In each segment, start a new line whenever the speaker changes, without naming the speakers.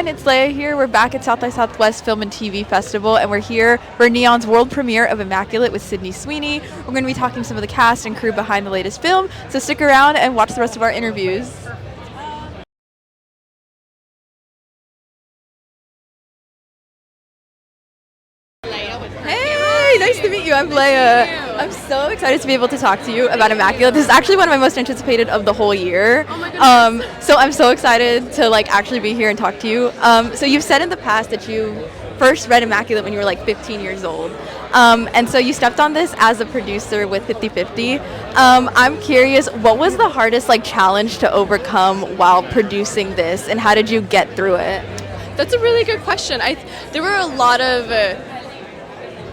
everyone, it's Leia here. We're back at South by Southwest Film and TV Festival, and we're here for Neon's world premiere of Immaculate with Sydney Sweeney. We're going to be talking to some of the cast and crew behind the latest film, so stick around and watch the rest of our interviews. Hey, nice to meet you. I'm Leia. I'm so excited to be able to talk to you about Immaculate. This is actually one of my most anticipated of the whole year.
Oh my goodness.
So I'm so excited to actually be here and talk to you. So you've said in the past that you first read Immaculate when you were 15 years old. And so you stepped on this as a producer with 50/50. I'm curious, what was the hardest challenge to overcome while producing this, and how did you get through it?
That's a really good question. There were a lot of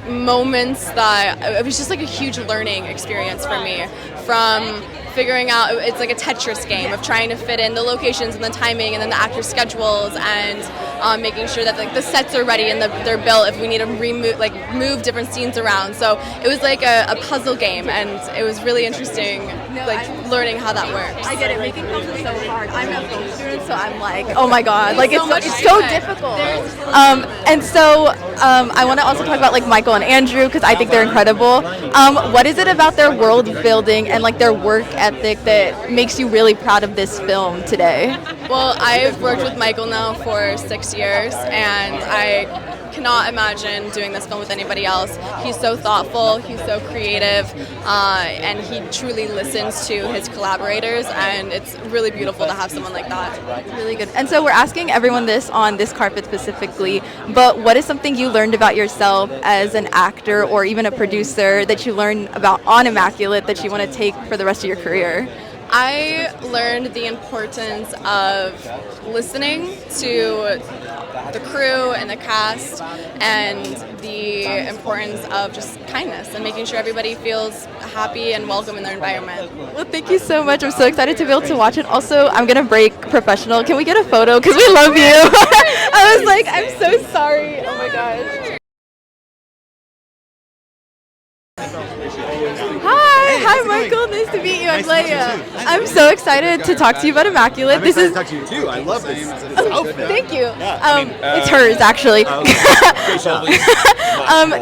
moments that it was just a huge learning experience for me, from figuring out, it's like a Tetris game of trying to fit in the locations and the timing and then the actors' schedules, and making sure that the sets are ready and they're built if we need to move different scenes around. So it was like a puzzle game, and it was really interesting learning how that works.
I get it. Making films is so hard. I'm a film student, so I'm oh my god, it's so difficult. And so I want to also talk about Michael and Andrew, because I think they're incredible. What is it about their world building and their work ethic that makes you really proud of this film today?
Well, I've worked with Michael now for 6 years, and I cannot imagine doing this film with anybody else. He's so thoughtful, he's so creative, and he truly listens to his collaborators, and it's really beautiful to have someone like that.
Really good. And so we're asking everyone this on this carpet specifically, but what is something you learned about yourself as an actor or even a producer that you learned about on Immaculate that you want to take for the rest of your career?
I learned the importance of listening to the crew and the cast, and the importance of just kindness and making sure everybody feels happy and welcome in their environment.
Well, thank you so much. I'm so excited to be able to watch it. Also, I'm going to break professional. Can we get a photo? Because we love you. I was I'm so sorry. Oh my gosh. Hi, Michael. Nice to meet you. I'm Leia. I'm so excited to talk to you about Immaculate.
I'm excited to talk to you too. I love this outfit.
Thank you.
Yeah,
it's hers, actually.
Great shot.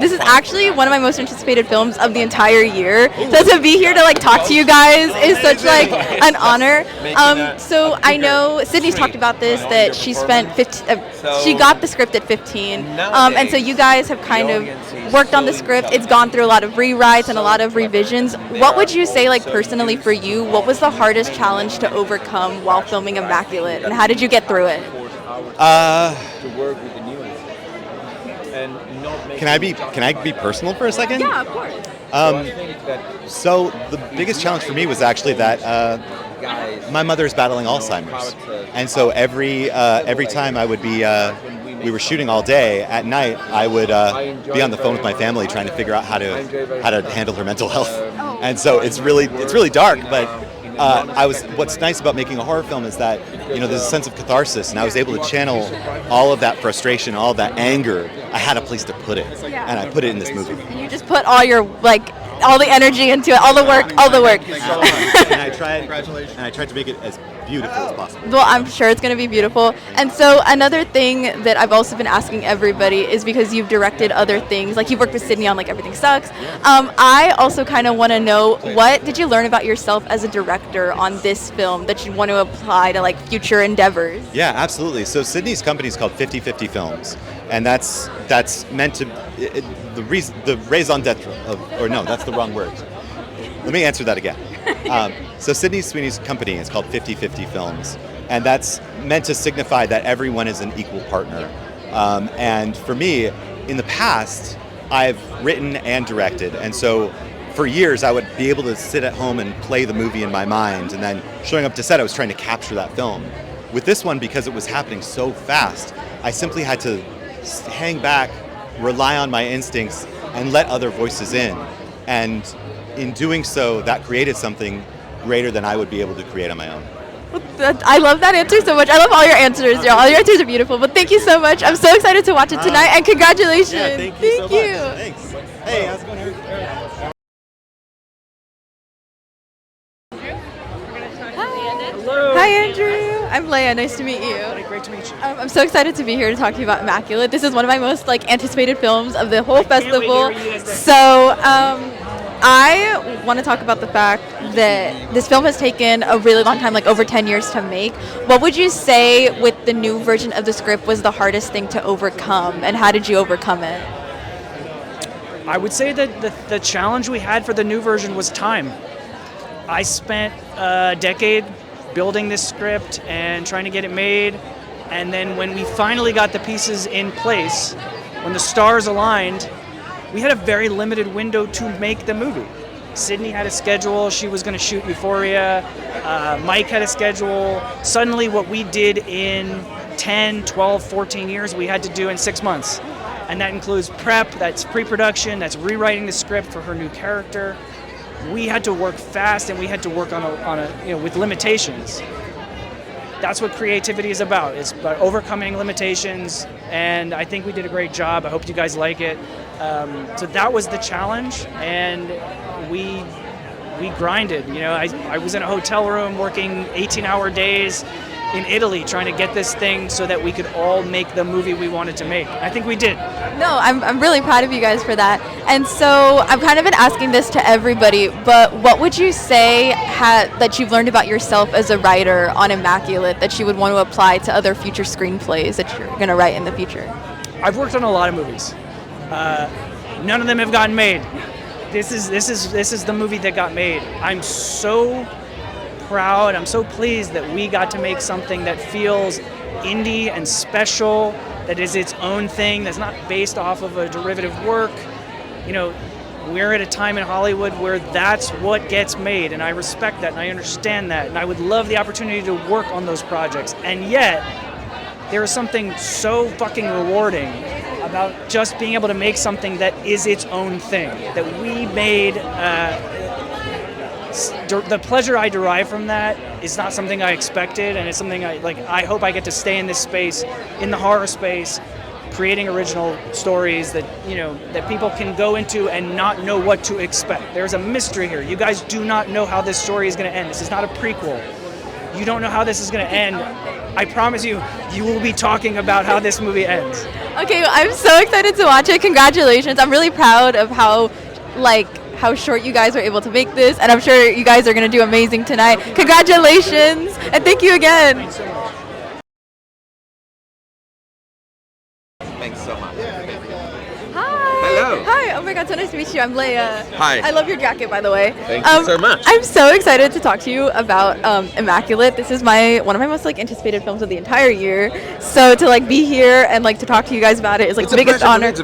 This is actually one of my most anticipated films of the entire year. So to be here to talk to you guys is such an honor. So I know Sydney's talked about this, that she spent she got the script at 15, and so you guys have kind of worked on the script. It's gone through a lot of rewrites and a lot of revisions. What would you say, personally for you, what was the hardest challenge to overcome while filming Immaculate, and how did you get through it?
Can I be personal for a second?
Yeah, of course.
So the biggest challenge for me was actually that my mother is battling Alzheimer's, and so every time I would be we were shooting all day, at night I would be on the phone with my family trying to figure out how to handle her mental health. And so it's really dark, but what's nice about making a horror film is that there's a sense of catharsis, and I was able to channel all of that frustration, all of that anger. I had a place to put it, and I put it in this movie.
And you just put all your all the energy into it, all the work.
And I tried to make it as beautiful as possible.
Well, I'm sure it's going to be beautiful. And so another thing that I've also been asking everybody is, because you've directed other things, you've worked with Sydney on Everything Sucks. I also kind of want to know, what did you learn about yourself as a director on this film that you want to apply to future endeavors?
Yeah, absolutely. So Sydney's company is called 50/50 Films, and that's meant to the raison d'etre or no, that's the wrong word. Let me answer that again. So Sydney Sweeney's company is called 50/50 Films, and that's meant to signify that everyone is an equal partner. And for me, in the past, I've written and directed, and so for years I would be able to sit at home and play the movie in my mind, and then showing up to set I was trying to capture that film. With this one, because it was happening so fast, I simply had to hang back, rely on my instincts, and let other voices in. And in doing so, that created something greater than I would be able to create on my own.
I love that answer so much. I love all your answers. All your answers are beautiful. But thank you so much. I'm so excited to watch it tonight, and congratulations.
Yeah, thank you so much. Thanks. Hey, how's it going, Eric?
Hi, Andrew. I'm Leia. Nice to meet you.
Great to meet you.
I'm so excited to be here to talk to you about Immaculate. This is one of my most anticipated films of the whole festival. So I want to talk about the fact that this film has taken a really long time, like over 10 years to make. What would you say with the new version of the script was the hardest thing to overcome, and how did you overcome it?
I would say that the challenge we had for the new version was time. I spent a decade building this script and trying to get it made, and then when we finally got the pieces in place, when the stars aligned, we had a very limited window to make the movie. Sydney had a schedule, she was going to shoot Euphoria, Mike had a schedule. Suddenly what we did in 10, 12, 14 years, we had to do in 6 months. And that includes prep, that's pre-production, that's rewriting the script for her new character. We had to work fast, and we had to work on a with limitations. That's what creativity is about. It's about overcoming limitations, and I think we did a great job. I hope you guys like it. So that was the challenge, and we grinded. I was in a hotel room working 18-hour days in Italy trying to get this thing so that we could all make the movie we wanted to make. I think we did.
No, I'm really proud of you guys for that. And so I've kind of been asking this to everybody, but what would you say that you've learned about yourself as a writer on Immaculate that you would want to apply to other future screenplays that you're going to write in the future?
I've worked on a lot of movies. None of them have gotten made. This is the movie that got made. I'm so proud, I'm so pleased that we got to make something that feels indie and special, that is its own thing, that's not based off of a derivative work. We're at a time in Hollywood where that's what gets made, and I respect that and I understand that, and I would love the opportunity to work on those projects. And yet, there is something so fucking rewarding about just being able to make something that is its own thing, that we made. The pleasure I derive from that is not something I expected, and it's something I hope I get to stay in this space, in the horror space, creating original stories that that people can go into and not know what to expect. There's a mystery here. You guys do not know how this story is going to end. This is not a prequel. You don't know how this is going to end. I promise you will be talking about how this movie ends.
Okay, well, I'm so excited to watch it. Congratulations. I'm really proud of how short you guys were able to make this, and I'm sure you guys are going to do amazing tonight. Congratulations, and thank you again.
Thanks so much.
Thanks so much.
Hi.
Hello.
Hi. Oh my God, so nice to meet you. I'm Leia.
Hi.
I love your jacket, by the way.
Thank you so much.
I'm so excited to talk to you about Immaculate. This is one of my most anticipated films of the entire year. So to be here and to talk to you guys about it is the biggest honor.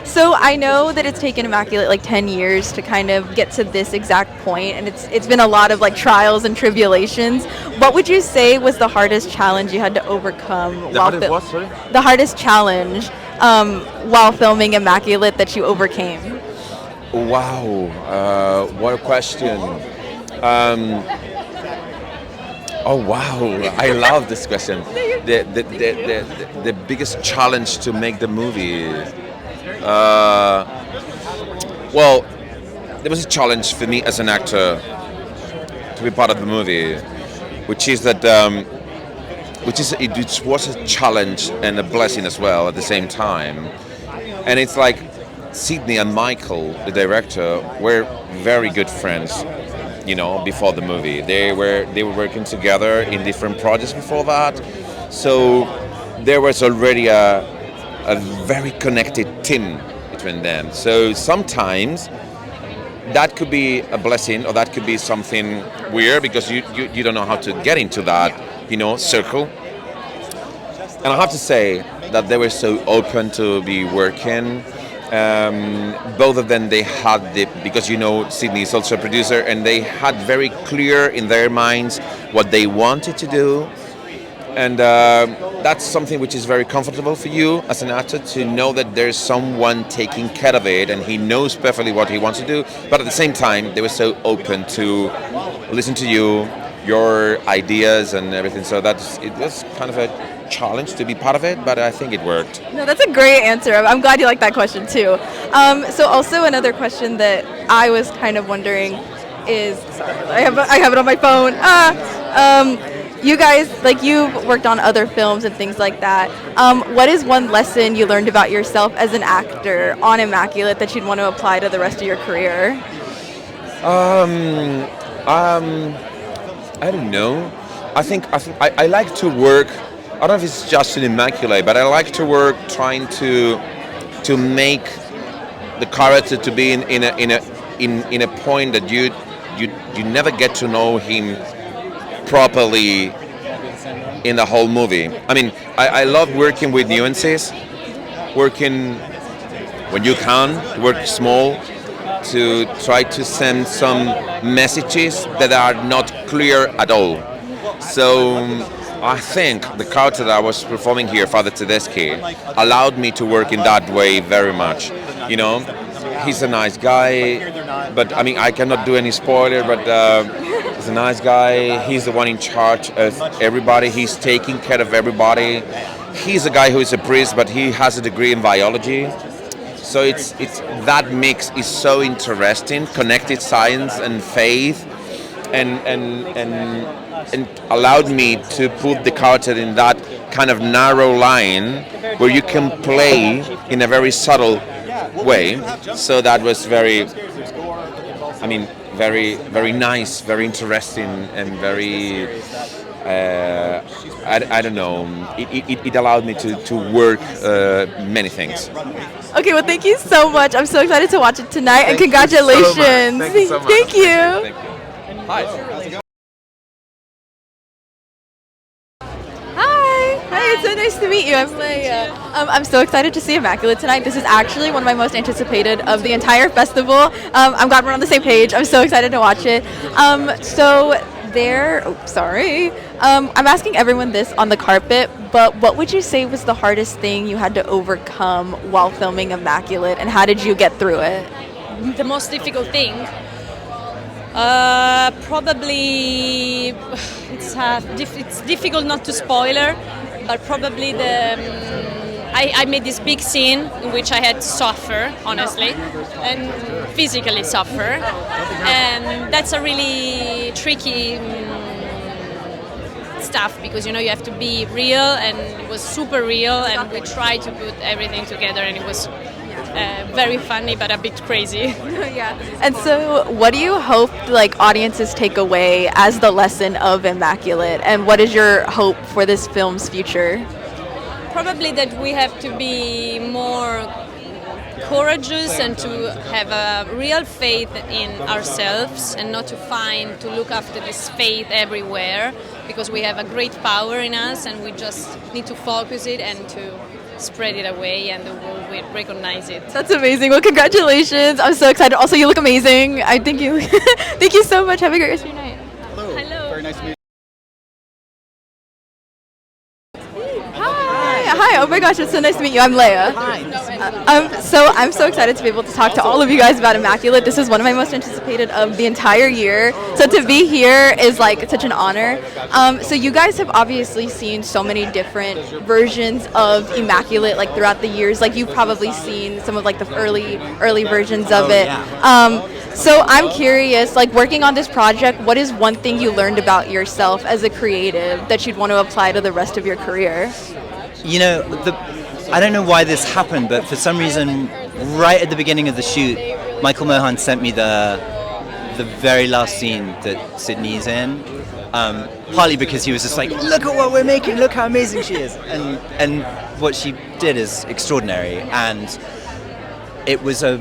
So I know that it's taken Immaculate 10 years to kind of get to this exact point, and it's been a lot of trials and tribulations. What would you say was the hardest challenge you had to overcome? The hardest challenge while filming Immaculate that you overcame?
Wow, what a question. Oh wow, I love this question. The biggest challenge to make the movie. Well, there was a challenge for me as an actor to be part of the movie, which is that it was a challenge and a blessing as well at the same time. And it's Sydney and Michael, the director, were very good friends, before the movie. They were working together in different projects before that. So there was already a very connected team between them. So sometimes that could be a blessing, or that could be something weird because you don't know how to get into that, circle. And I have to say that they were so open to be working. Both of them, they had because Sydney is also a producer, and they had very clear in their minds what they wanted to do. And that's something which is very comfortable for you as an actor, to know that there's someone taking care of it and he knows perfectly what he wants to do. But at the same time, they were so open to listen to you, your ideas and everything. So it was kind of a challenge to be part of it, but I think it worked.
No, that's a great answer. I'm glad you like that question too. So also another question that I was kind of wondering is, sorry, I have it on my phone. you guys, like, you've worked on other films and things like that. What is one lesson you learned about yourself as an actor on Immaculate that you'd want to apply to the rest of your career?
I don't know. I like to work. I don't know if it's just in Immaculate, but I like to work trying to make the character to be in a point that you never get to know him properly in the whole movie. I mean, I love working with nuances, working when you can, work small, to try to send some messages that are not clear at all. So I think the character that I was performing here, Father Tedeschi, allowed me to work in that way very much. You know, he's a nice guy, but I mean, I cannot do any spoiler, but he's a nice guy. He's the one in charge of everybody. He's taking care of everybody. He's a guy who is a priest, but he has a degree in biology. So it's that mix is so interesting, connected science and faith, and allowed me to put the character in that kind of narrow line where you can play in a very subtle way. So that was very nice, very interesting, and very I don't know. It allowed me to work many things.
Okay, well, thank you so much. I'm so excited to watch it tonight, and congratulations.
Thank you so much.
Thank you.
Hi.
Hi, it's so nice to meet you. I'm Leia. I'm so excited to see Immaculate tonight. This is actually one of my most anticipated of the entire festival. I'm glad we're on the same page. I'm so excited to watch it. I'm asking everyone this on the carpet, but what would you say was the hardest thing you had to overcome while filming Immaculate, and how did you get through it?
The most difficult thing? Probably, it's difficult not to spoiler, but probably I made this big scene in which I had to suffer, honestly, and physically suffer, and that's a really tricky stuff, because you have to be real, and it was super real, and we tried to put everything together, and it was very funny but a bit crazy.
Yeah. And so what do you hope audiences take away as the lesson of Immaculate, and what is your hope for this film's future?
Probably that we have to be more courageous and to have a real faith in ourselves, and not to look after this faith everywhere, because we have a great power in us, and we just need to focus it and to spread it away, and the world will recognize it.
That's amazing. Well, congratulations. I'm so excited. Also, you look amazing. I thank you. Thank you so much. Have a great rest of your night.
Hello.
Very nice to meet you.
Hi. Oh my gosh, it's so nice to meet you. I'm Leia.
Hi.
I'm so excited to be able to talk to all of you guys about Immaculate. This is one of my most anticipated of the entire year. So to be here is such an honor. So you guys have obviously seen so many different versions of Immaculate throughout the years. You've probably seen some of the early versions of it.
Yeah.
So I'm curious, working on this project, what is one thing you learned about yourself as a creative that you'd want to apply to the rest of your career?
I don't know why this happened, but for some reason, right at the beginning of the shoot, Michael Mohan sent me the very last scene that Sydney's in, partly because he was just look at what we're making, look how amazing she is, and what she did is extraordinary, and it was a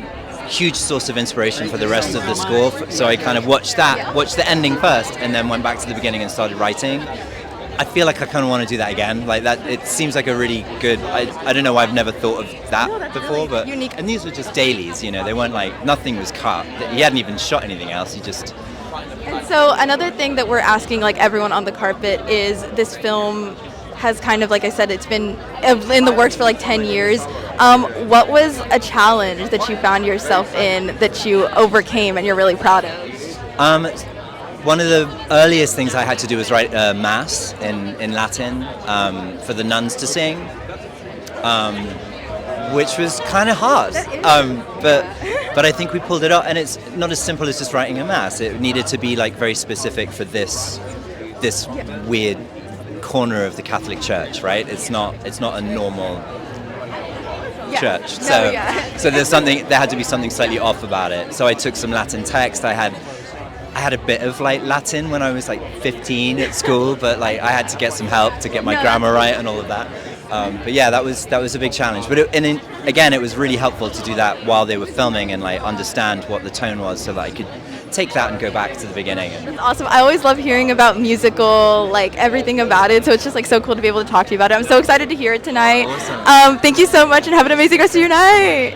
huge source of inspiration for the rest of the score. So I kind of watched the ending first, and then went back to the beginning and started writing. I feel like I kind of want to do that again. It seems like a really good. I don't know why I've never thought of that before,
really
but
unique.
And these were just dailies, they weren't nothing was cut. He hadn't even shot anything else. He just.
And so another thing that we're asking everyone on the carpet is, this film has kind of, like I said, it's been in the works for 10 years. What was a challenge that you found yourself in that you overcame and you're really proud of?
One of the earliest things I had to do was write a mass in Latin for the nuns to sing, which was kind of hard. But I think we pulled it off, and it's not as simple as just writing a mass. It needed to be very specific for this weird corner of the Catholic Church, right? It's not a normal church.
No,
So
yeah.
so there had to be something slightly off about it. So I took some Latin text. I had a bit of like Latin when I was like 15 at school, but like I had to get some help to get my grammar right and all of that. But yeah, that was a big challenge. But again, it was really helpful to do that while they were filming and like understand what the tone was, so that I could take that and go back to the beginning.
That's awesome. I always love hearing about musical, like everything about it. So it's just like so cool to be able to talk to you about it. I'm so excited to hear it tonight.
Awesome.
Thank you so much and have an amazing rest of your night.